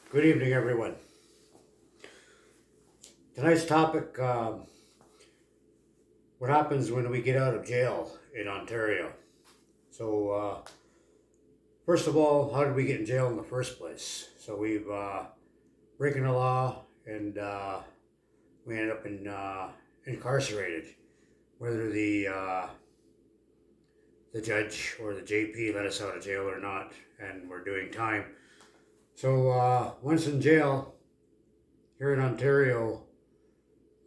Good evening, everyone. Tonight's topic, what happens when we get out of jail in Ontario? So, first of all, how did we get in jail in the first place? So we've breaking the law and we ended up incarcerated. Whether the judge or the JP let us out of jail or not, and we're doing time. So once in jail here in Ontario,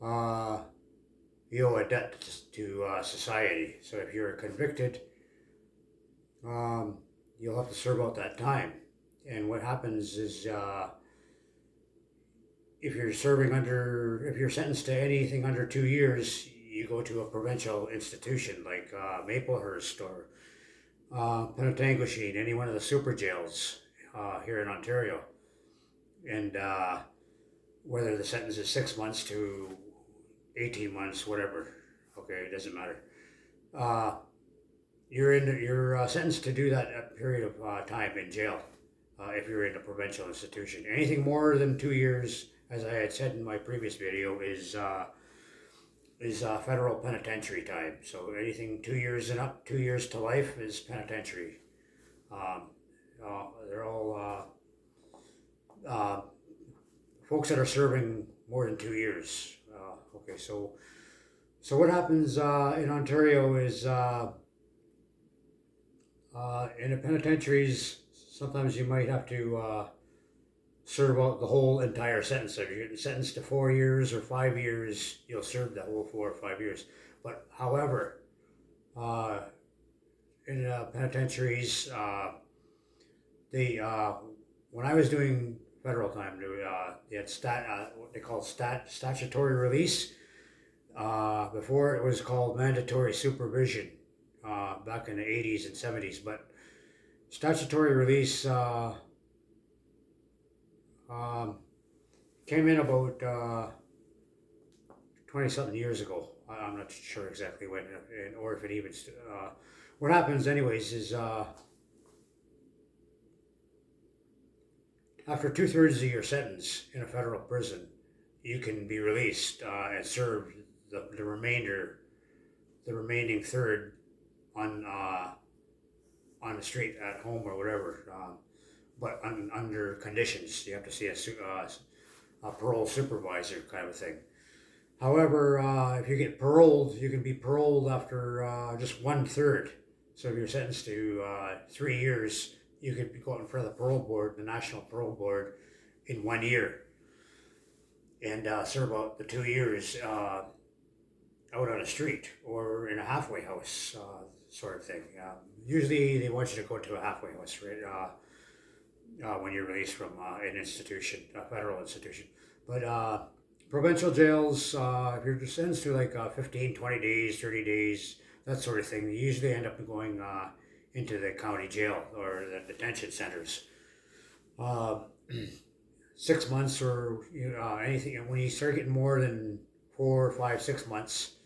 uh, you owe a debt to society. So if you're convicted, um, you'll have to serve out that time. And what happens is, if you're sentenced to anything under 2 years, you go to a provincial institution like Maplehurst or Penetanguishene, any one of the super jails here in Ontario. And whether the sentence is 6 months to 18 months, whatever, okay, it doesn't matter. Uh, you're sentenced to do that period of time in jail if you're in a provincial institution. Anything more than 2 years, as I had said in my previous video, is federal penitentiary time. So anything 2 years and up, 2 years to life is penitentiary. They're all folks that are serving more than 2 years. Okay, so what happens in Ontario is in the penitentiaries, sometimes you might have to serve out the whole entire sentence. If you're sentenced to 4 years or 5 years, you'll serve the whole 4 or 5 years. But however, uh, in penitentiaries, they when I was doing federal time, they had what they call statutory release. Before it was called mandatory supervision back in the 80s and 70s. But statutory release um, came in about 20 something years ago. I'm not sure exactly when, or if it even. What happens, anyways, is after 2/3 of your sentence in a federal prison, you can be released and serve the remaining third on the street at home or whatever. But under conditions, you have to see a parole supervisor kind of thing. However, if you get paroled, you can be paroled after just 1/3. So if you're sentenced to 3 years, you could go out in front of the parole board, the National Parole Board, in 1 year and serve out the 2 years out on a street or in a halfway house sort of thing. Usually they want you to go to a halfway house, right? When you're released from an institution, a federal institution. But provincial jails, if you're sentenced to like 15, 20 days, 30 days, that sort of thing, you usually end up going into the county jail or the detention centers. Uh, 6 months or anything. And when you start getting more than 4, 5, 6 months,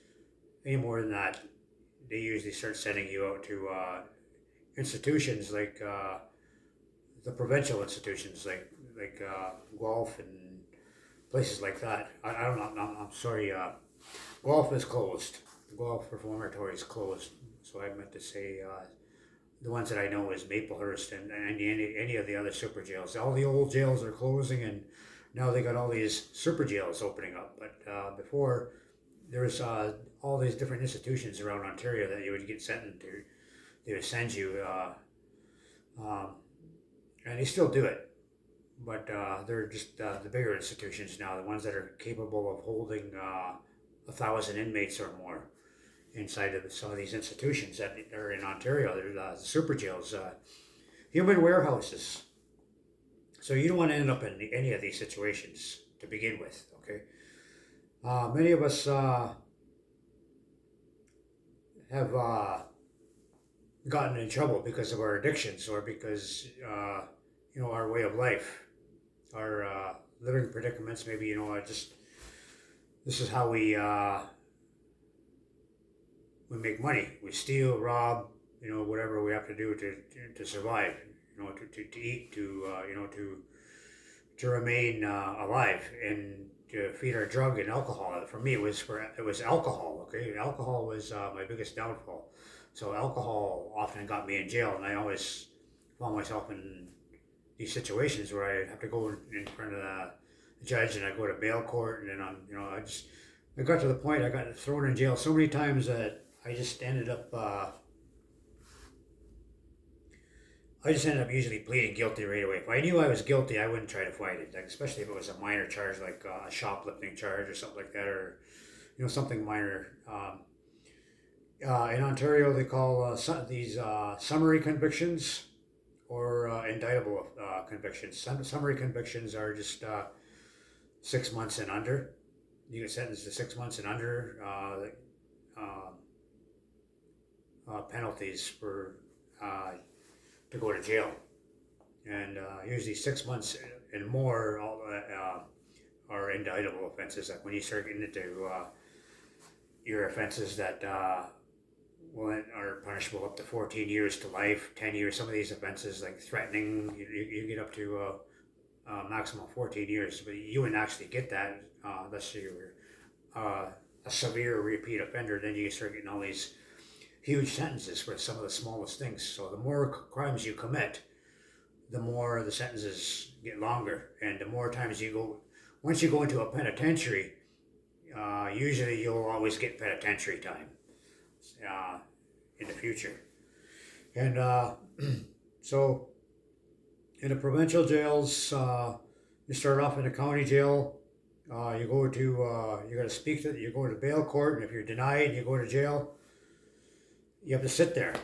any more than that, they usually start sending you out to institutions like the provincial institutions, like Guelph and places like that. I don't know. I'm sorry. Guelph is closed. The Guelph Reformatory is closed. So I meant to say the ones that I know is Maplehurst and any of the other super jails. All the old jails are closing, and now they got all these super jails opening up. But before, there's all these different institutions around Ontario that you would get sent into. They would send you, um, and they still do it. But they're just the bigger institutions now, the ones that are capable of holding 1,000 inmates or more inside of some of these institutions that are in Ontario. There's the super jails, human warehouses. So you don't want to end up in any of these situations to begin with, okay? Many of us have gotten in trouble because of our addictions or because, our way of life, our living predicaments. Maybe, this is how we make money. We steal, rob, whatever we have to do to survive. To eat, to to remain alive and to feed our drug and alcohol. For me, it was alcohol. Okay, alcohol was my biggest downfall. So alcohol often got me in jail, and I always found myself in these situations where I have to go in front of the judge, and I go to bail court, and then I got to the point I got thrown in jail so many times that I just ended up usually pleading guilty right away. If I knew I was guilty, I wouldn't try to fight it. Like, especially if it was a minor charge, like a shoplifting charge or something like that, or something minor. In Ontario, they call these summary convictions or indictable convictions. Summary convictions are just 6 months and under. You get sentenced to 6 months and under. Penalties for to go to jail, and usually 6 months and more are indictable offenses. Like when you start getting into your offenses that are punishable up to 14 years to life, 10 years. Some of these offenses, like threatening, you get up to maximum 14 years, but you wouldn't actually get that unless you were a severe repeat offender. Then you start getting all these huge sentences for some of the smallest things. So the more crimes you commit, the more the sentences get longer, and the more times you go. Once you go into a penitentiary, usually you'll always get penitentiary time in the future. And so in the provincial jails, you start off in a county jail. You go to you got to speak to you go to bail court, and if you're denied, you go to jail. You have to sit there,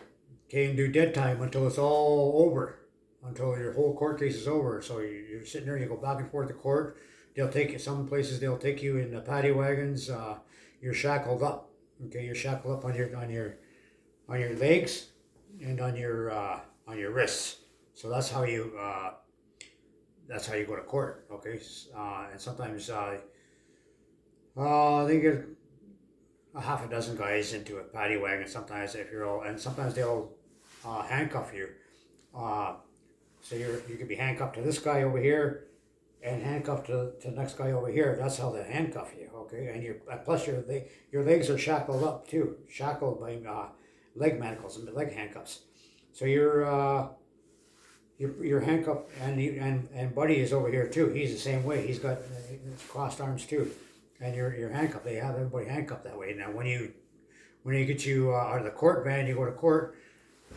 okay, and do dead time until it's all over, until your whole court case is over. So you're sitting there, you go back and forth to court. They'll take you some places. They'll take you in the paddy wagons. You're shackled up. Okay, you're shackled up on your legs and on your wrists. So that's how you go to court. Okay, and sometimes they get a half a dozen guys into a paddy wagon. Sometimes sometimes they'll handcuff you. So you could be handcuffed to this guy over here, and handcuffed to the next guy over here. That's how they handcuff you. Okay, and plus your legs are shackled up too, shackled by leg manacles and leg handcuffs. So you're handcuffed, and Buddy is over here too. He's the same way. He's got crossed arms too, and you're handcuffed. They have everybody handcuffed that way. Now when you get you out of the court van, you go to court.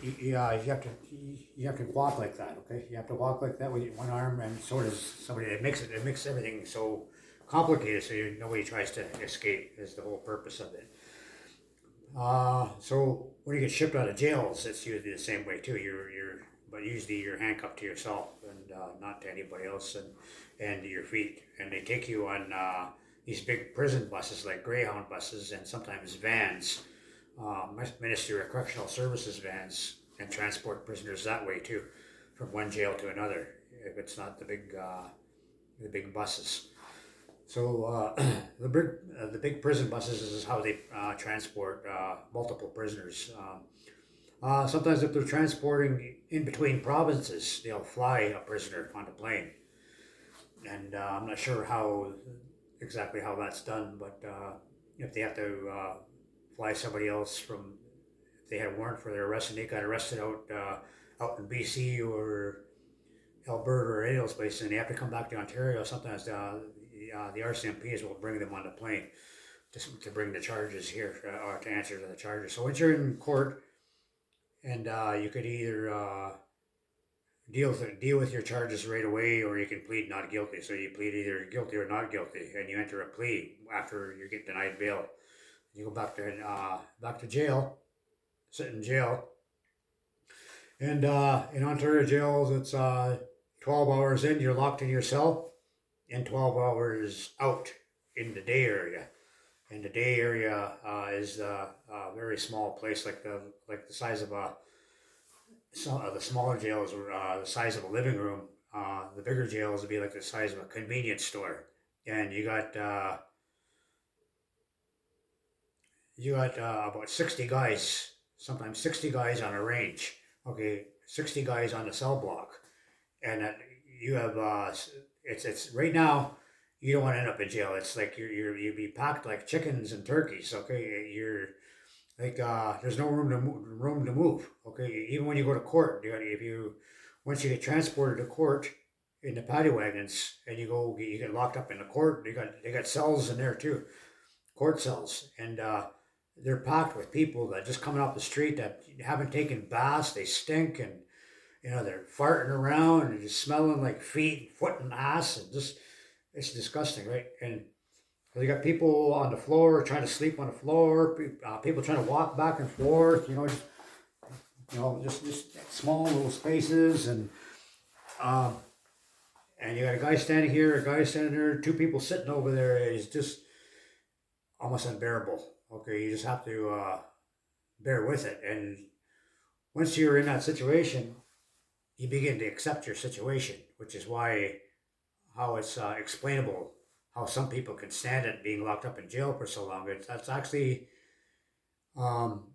You have to walk like that. Okay, you have to walk like that with one arm, and so does somebody. It makes everything so complicated, so nobody tries to escape. Is the whole purpose of it. So when you get shipped out of jails, it's usually the same way too. But usually you're handcuffed to yourself and not to anybody else, and to your feet. And they take you on these big prison buses, like Greyhound buses, and sometimes vans, Ministry of Correctional Services vans, and transport prisoners that way too, from one jail to another. If it's not the big buses. So the big prison buses is how they transport multiple prisoners. Sometimes if they're transporting in between provinces, they'll fly a prisoner on the plane. And I'm not sure exactly how that's done, but if they have to fly somebody else if they had a warrant for their arrest and they got arrested out in BC or Alberta or any of those places, and they have to come back to Ontario, sometimes the RCMPs will bring them on the plane to bring the charges here, or to answer to the charges. So once you're in court, and you could either deal with your charges right away, or you can plead not guilty. So you plead either guilty or not guilty, and you enter a plea after you get denied bail. You go back to jail, sit in jail, and in Ontario jails, it's 12 hours in, you're locked in your cell, and 12 hours out in the day area. And the day area is a very small place, like the size of the smaller jails are the size of a living room. The bigger jails would be like the size of a convenience store. And you got about 60 guys, sometimes 60 guys on a range. Okay, 60 guys on the cell block, and you have it's right now. You don't want to end up in jail. It's like you'd be packed like chickens and turkeys. Okay, you're like there's no room to move. Okay, even when you go to court, if you once you get transported to court in the paddy wagons and you get locked up in the court. They got cells in there too, court cells, and they're packed with people that just coming off the street that haven't taken baths. They stink, and they're farting around and just smelling like feet, foot, and ass, and just it's disgusting, right? And you got people on the floor trying to sleep on the floor, people trying to walk back and forth, just small little spaces, um, and you got a guy standing here, a guy standing there, two people sitting over there. It's just almost unbearable. Okay, you just have to bear with it, and once you're in that situation, you begin to accept your situation, which is why how it's explainable how some people can stand it being locked up in jail for so long. That's actually um,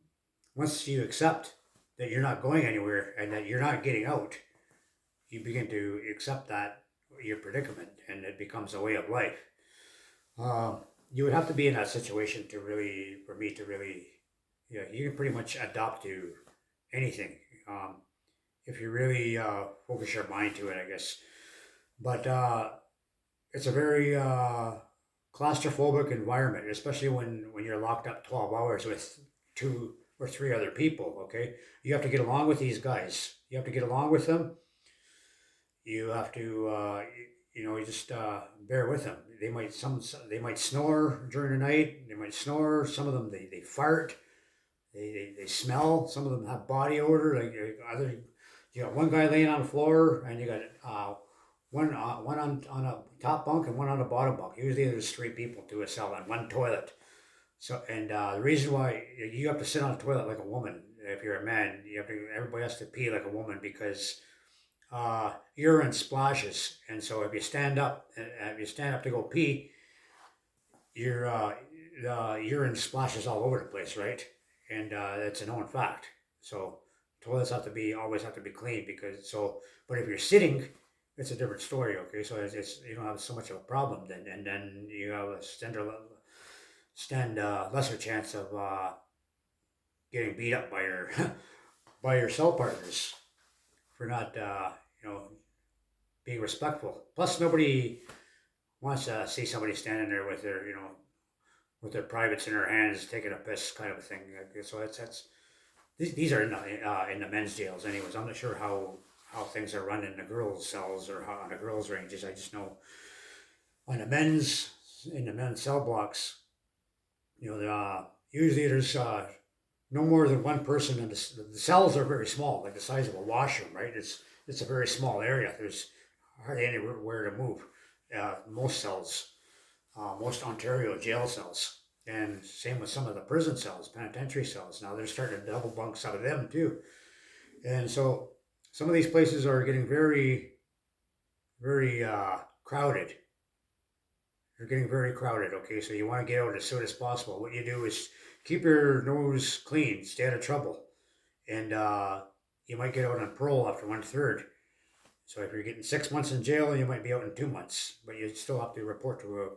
once you accept that you're not going anywhere and that you're not getting out, you begin to accept that your predicament, and it becomes a way of life. You would have to be in that situation to really, for me to really, yeah, you can pretty much adapt to anything if you really focus your mind to it, I guess. But it's a very claustrophobic environment, especially when you're locked up 12 hours with two or three other people. Okay, you have to get along with these guys. You have to get along with them. You have to, you just bear with them. They might snore during the night. They might snore. Some of them they fart. They smell. Some of them have body odor. Other, you got one guy laying on the floor, and you got one on a top bunk and one on a bottom bunk. Usually there's three people to a cell and one toilet. So and the reason why you have to sit on a toilet like a woman. If you're a man, everybody has to pee like a woman because urine splashes, and so if you stand up to go pee, your the urine splashes all over the place, right? And that's a known fact. So toilets always have to be clean because so. But if you're sitting, it's a different story. Okay, so it's you don't have so much of a problem then, and then you have a lesser chance of getting beat up by your by your cell partners for not being respectful. Plus, nobody wants to see somebody standing there with their privates in their hands, taking a piss, kind of a thing. So that's these are in the men's jails, anyways. I'm not sure how things are run in the girls' cells or how on the girls' ranges. I just know on the men's in the men's cell blocks, usually there's no more than one person, and the cells are very small, like the size of a washroom, right? It's a very small area. There's hardly anywhere to move. Most cells, most Ontario jail cells, and same with some of the prison cells, penitentiary cells. Now they're starting to double bunks out of them too, and so some of these places are getting very, very crowded. They're getting very crowded. Okay, so you want to get out as soon as possible. What you do is keep your nose clean, stay out of trouble, and you might get out on parole after 1/3. So if you're getting 6 months in jail, you might be out in 2 months, but you still have to report to a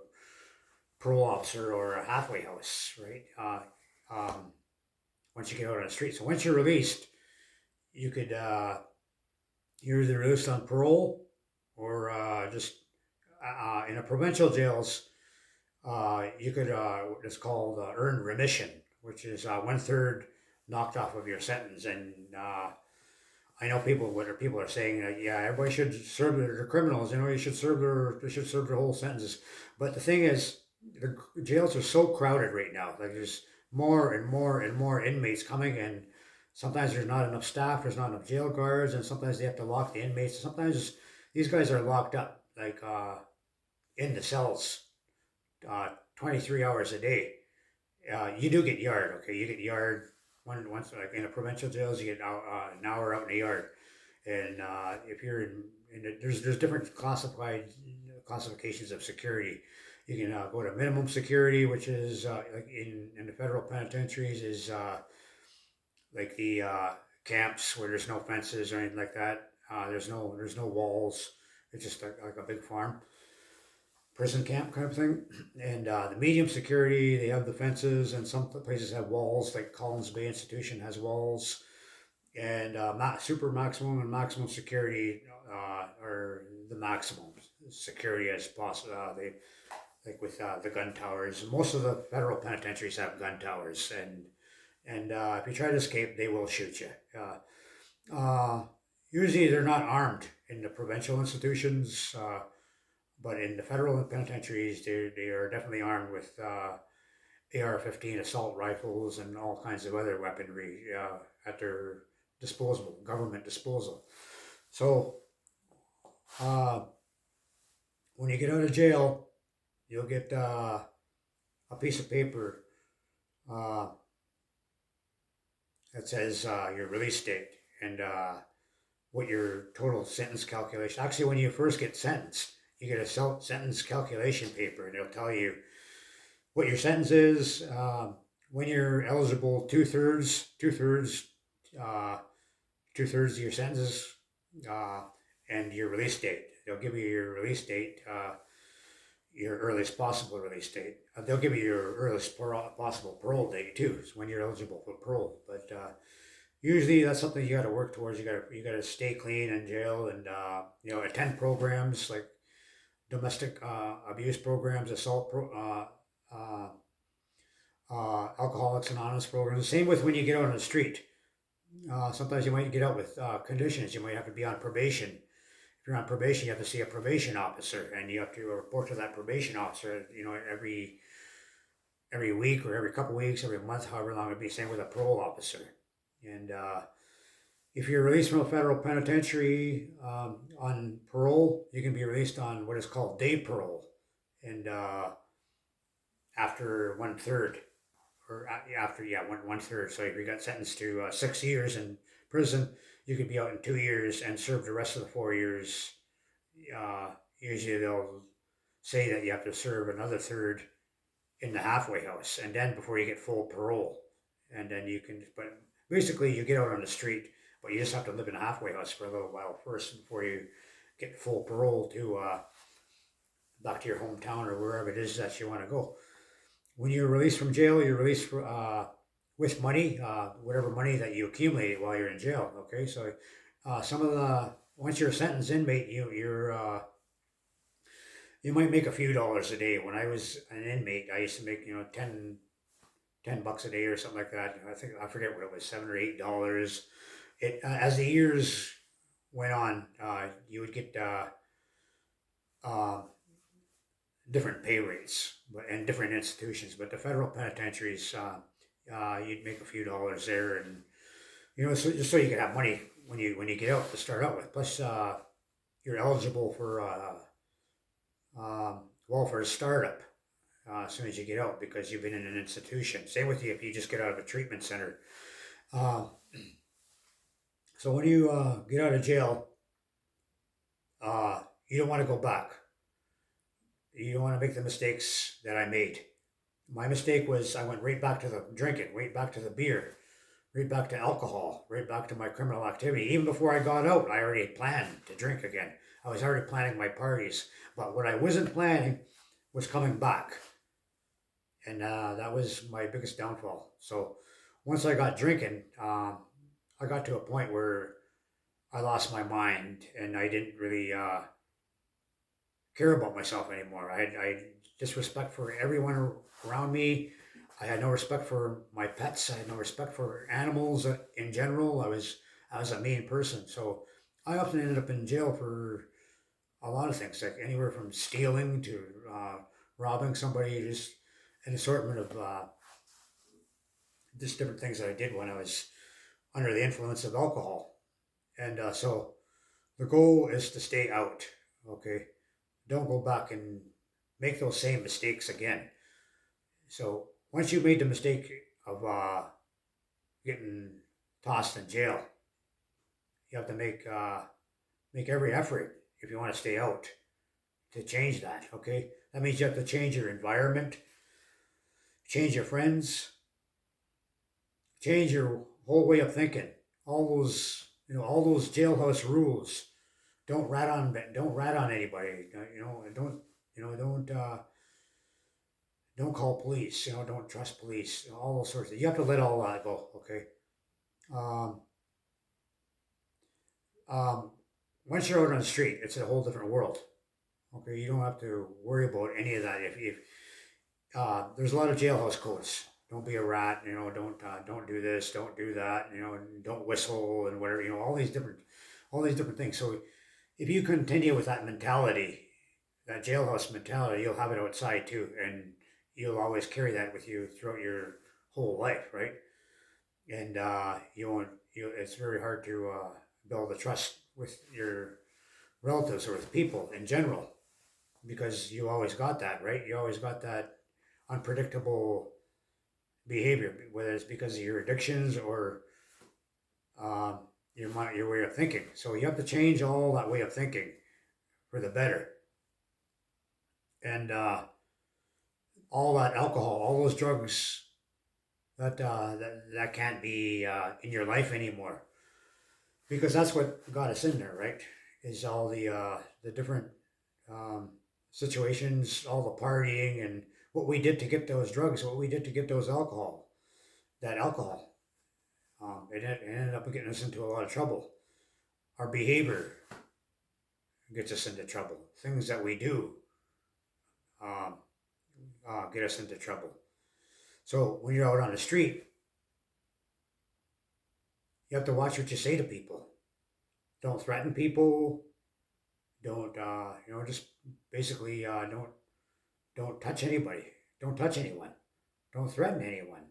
parole officer or a halfway house, right? Once you get out on the street. So once you're released, you could you're either released on parole or just in a provincial jails. You could it's called earned remission, which is 1/3 knocked off of your sentence, and I know people are saying that yeah, everybody should serve their criminals. You should they should serve their whole sentences. But the thing is, the jails are so crowded right now. Like there's more and more and more inmates coming, and sometimes there's not enough staff. There's not enough jail guards, and sometimes they have to lock the inmates. Sometimes these guys are locked up like in the cells, 23 hours a day. You do get yard, okay? You get yard once like in a provincial jails, you get an hour out in the yard, and if you're there's different classifications of security. You can go to minimum security, which is like in the federal penitentiaries is like the camps where there's no fences or anything like that. There's no walls. It's just like a big farm, prison camp kind of thing. And the medium security, they have the fences, and some places have walls. Like Collins Bay Institution has walls, and super maximum and maximum security are the maximum security as possible. They like with the gun towers. Most of the federal penitentiaries have gun towers, and if you try to escape, they will shoot you. Uh, Usually, they're not armed in the provincial institutions, but in the federal penitentiaries, they are definitely armed with AR-15 assault rifles and all kinds of other weaponry at their disposal, government disposal. So uh, when you get out of jail, you'll get a piece of paper uh, that says your release date and what your total sentence calculation. Actually, when you first get sentenced, you get a sentence calculation paper, and it'll tell you what your sentence is, when you're eligible, uh, 2/3 of your sentences, uh, and your release date. They'll give you your release date, your earliest possible release date. They'll give you your earliest possible parole date too, so when you're eligible for parole. But usually that's something you got to work towards. You got to stay clean in jail, and attend programs like domestic abuse programs, Alcoholics Anonymous programs. Same with when you get out on the street. Sometimes you might get out with conditions. You might have to be on probation. If you're on probation, you have to see a probation officer, and you have to report to that probation officer. Every week or every couple weeks, every month, however long it'd be. Same with a parole officer. And if you're released from a federal penitentiary on parole, you can be released on what is called day parole, and after 1/3, or after 1/3. So if you got sentenced to 6 years in prison, you could be out in 2 years and serve the rest of the 4 years. Usually they'll say that you have to serve another third in the halfway house, and then before you get full parole, and then you can. But basically, you get out on the street, but you just have to live in a halfway house for a little while first before you get full parole to back to your hometown or wherever it is that you want to go. When you're released from jail, you're released with money, whatever money that you accumulate while you're in jail. Okay, so once you're a sentenced inmate, you might make a few dollars a day. When I was an inmate, I used to make 10 bucks a day or something like that. I forget what it was, $7 or $8. It as the years went on, you would get uh, different pay rates, and different institutions. But the federal penitentiaries, you'd make a few dollars there, and so just so you could have money when you get out to start out with. Plus, you're eligible for welfare startup as soon as you get out, because you've been in an institution. Same with you if you just get out of a treatment center. Uh, so when you get out of jail, you don't want to go back. You don't want to make the mistakes that I made. My mistake was I went right back to the drinking, right back to the beer, right back to alcohol, right back to my criminal activity. Even before I got out, I already planned to drink again. I was already planning my parties. But what I wasn't planning was coming back. And that was my biggest downfall. So once I got drinking, I got to a point where I lost my mind, and I didn't really care about myself anymore. I had disrespect for everyone around me. I had no respect for my pets. I had no respect for animals in general. I was a mean person. So I often ended up in jail for a lot of things, like anywhere from stealing to robbing somebody, just an assortment of just different things that I did when I was under the influence of alcohol. And so the goal is to stay out. Okay, don't go back and make those same mistakes again. So once you made the mistake of getting tossed in jail, you have to make every effort if you want to stay out to change that. Okay, that means you have to change your environment, change your friends, change your whole way of thinking. All those jailhouse rules don't rat on anybody. Don't call police. Don't trust police. All those sorts of. You have to let all that go. Okay. Um, um, Once you're out on the street, it's a whole different world. Okay, you don't have to worry about any of that. If there's a lot of jailhouse codes. Don't be a rat. Don't do this. Don't do that. Don't whistle and whatever. All these different things. So if you continue with that mentality, that jailhouse mentality, you'll have it outside too, and you'll always carry that with you throughout your whole life, right? And you won't. It's very hard to build a trust with your relatives or with people in general because you always got that, right? You always got that unpredictable behavior, whether it's because of your addictions or um, your way of thinking. So you have to change all that way of thinking for the better. And all that alcohol, all those drugs, that can't be in your life anymore because that's what got us in there, right? Is all the different um, situations, all the partying, and what we did to get those drugs, what we did to get those alcohol, that alcohol. It ended up getting us into a lot of trouble. Our behavior gets us into trouble. Things that we do um, get us into trouble. So when you're out on the street, you have to watch what you say to people. Don't threaten people. Don't just basically don't touch anybody. Don't touch anyone. Don't threaten anyone.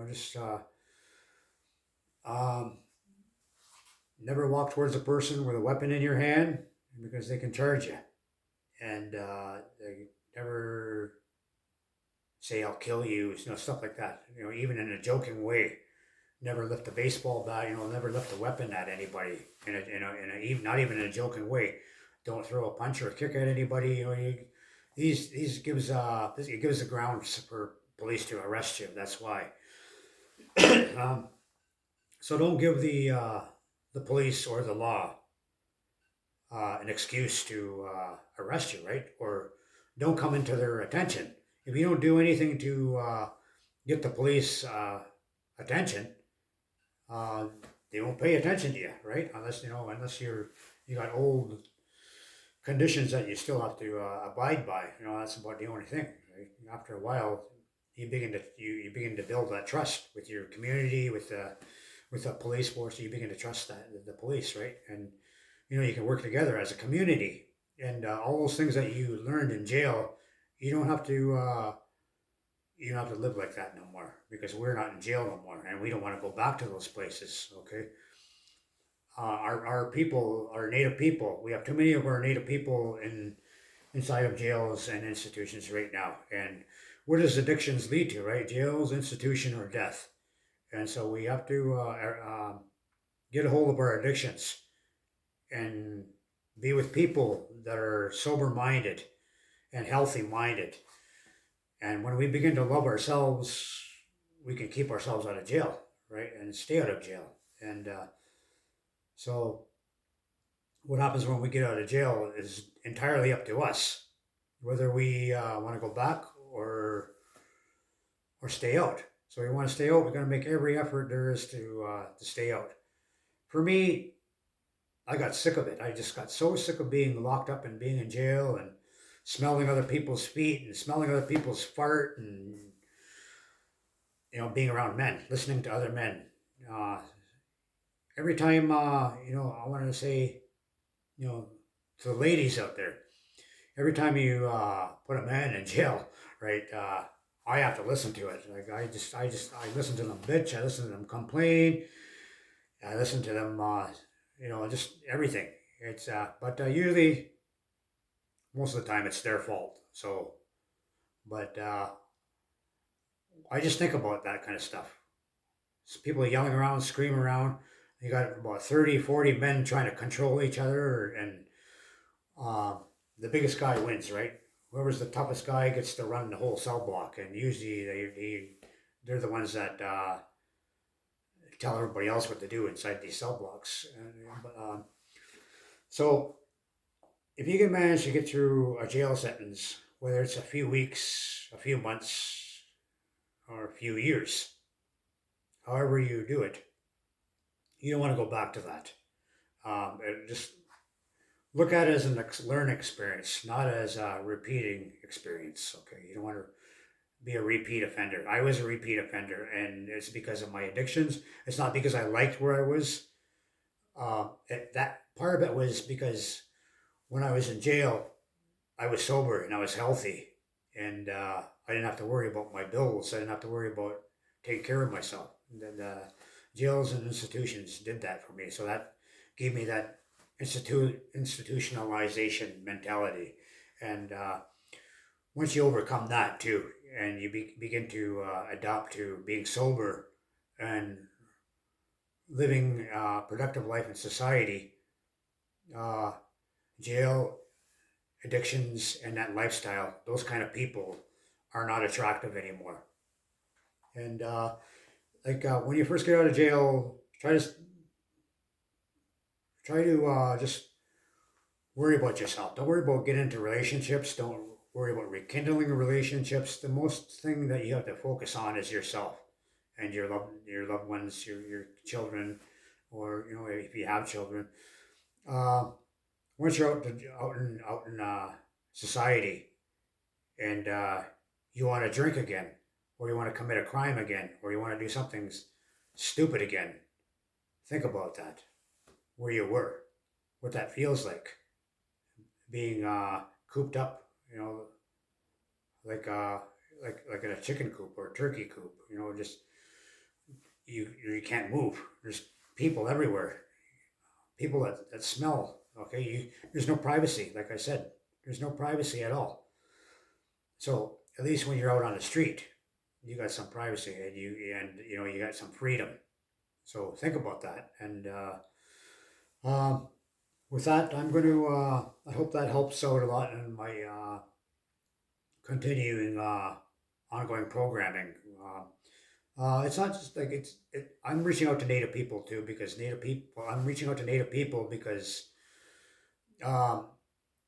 Just um, never walk towards a person with a weapon in your hand because they can charge you, and they never say I'll kill you. Stuff like that. Even in a joking way. Never lift a baseball bat. Never lift a weapon at anybody even not even in a joking way. Don't throw a punch or a kick at anybody. These gives it gives the grounds for police to arrest you. That's why. um, so don't give the police or the law an excuse to arrest you, right? Or don't come into their attention. If you don't do anything to get the police attention, uh, they won't pay attention to you, right? Unless you got old conditions that you still have to abide by. That's about the only thing. Right? After a while, you begin to build that trust with your community, with the police force. You begin to trust the police, right? And you can work together as a community, and all those things that you learned in jail, you don't have to. You don't have to live like that no more because we're not in jail no more, and we don't want to go back to those places. Okay, our people, our native people, we have too many of our native people inside of jails and institutions right now. And where does addictions lead to? Right, jails, institution, or death. And so we have to get a hold of our addictions and be with people that are sober minded and healthy minded. And when we begin to love ourselves, we can keep ourselves out of jail, right? And stay out of jail. And so what happens when we get out of jail is entirely up to us, whether we want to go back or stay out. So we want to stay out. We're going to make every effort there is to stay out. For me, I got sick of it. I just got so sick of being locked up and being in jail and smelling other people's feet and smelling other people's fart and being around men, listening to other men. Uh, every time I wanted to say to the ladies out there, every time you put a man in jail, right? I have to listen to it. Like I listen to them bitch. I listen to them complain. I listen to them. Just everything. It's but usually most of the time it's their fault. So, but I just think about that kind of stuff. So people yelling around, screaming around. You got about 30, 40 men trying to control each other, and uh, the biggest guy wins, right? Whoever's the toughest guy gets to run the whole cell block, and usually they're the ones that tell everybody else what to do inside these cell blocks. So if you can manage to get through a jail sentence, whether it's a few weeks, a few months, or a few years, however you do it, you don't want to go back to that. And just look at it as an learn experience, not as a repeating experience. Okay, you don't want to be a repeat offender. I was a repeat offender, and it's because of my addictions. It's not because I liked where I was. That part of it was because when I was in jail, I was sober and I was healthy, and I didn't have to worry about my bills. I didn't have to worry about taking care of myself. And then jails and institutions did that for me, so that gave me that institutionalization mentality. And once you overcome that too, and you begin to adopt to being sober and living a productive life in society, uh, jail addictions and that lifestyle, those kind of people are not attractive anymore. And when you first get out of jail, try to just worry about yourself. Don't worry about getting into relationships. Don't worry about rekindling relationships. The most thing that you have to focus on is yourself and your loved ones, your children, or if you have children. Uh, Once you're out in society, and you want to drink again, or you want to commit a crime again, or you want to do something stupid again, think about that. Where you were, what that feels like, being cooped up, like uh, like in a chicken coop or a turkey coop. Just you can't move. There's people everywhere, people that smell. Okay, there's no privacy. Like I said, there's no privacy at all. So at least when you're out on the street, you got some privacy, and you got some freedom. So think about that. And um, with that, I'm going to. I hope that helps out a lot in my continuing ongoing programming. It's not just like I'm reaching out to Native people too because Native people. I'm reaching out to Native people because um,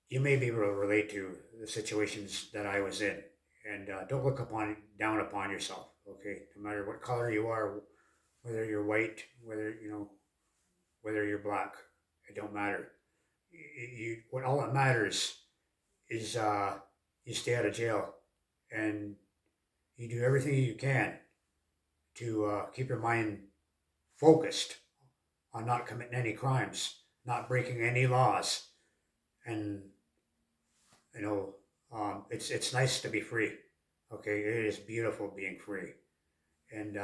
you may be able to relate to the situations that I was in, and don't look upon down upon yourself. Okay, no matter what color you are, whether you're white, whether you're black, it don't matter. What all that matters is you stay out of jail and you do everything you can to keep your mind focused on not committing any crimes, not breaking any laws, and you know it's nice to be free. Okay, it is beautiful being free, and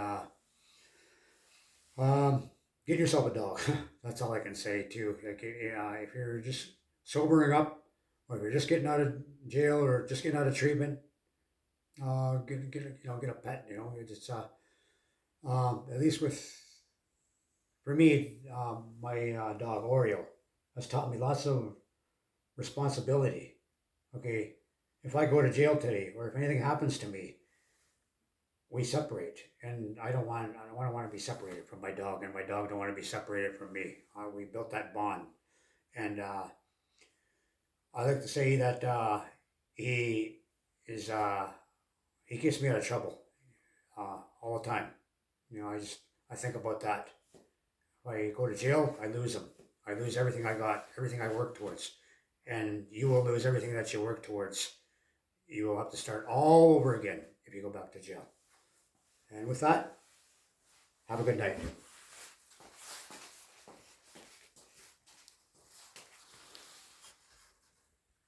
um, get yourself a dog. That's all I can say too. Like, if you're just sobering up, or if you're just getting out of jail or just getting out of treatment, get a pet. It's at least for me, my dog Oreo has taught me lots of responsibility. Okay, if I go to jail today, or if anything happens to me, we separate, and I don't want to be separated from my dog, and my dog don't want to be separated from me. We built that bond, and I like to say that he is he keeps me out of trouble all the time. I think about that. If I go to jail, I lose him. I lose everything I got, everything I worked towards, and you will lose everything that you work towards. You will have to start all over again if you go back to jail. And with that, have a good night.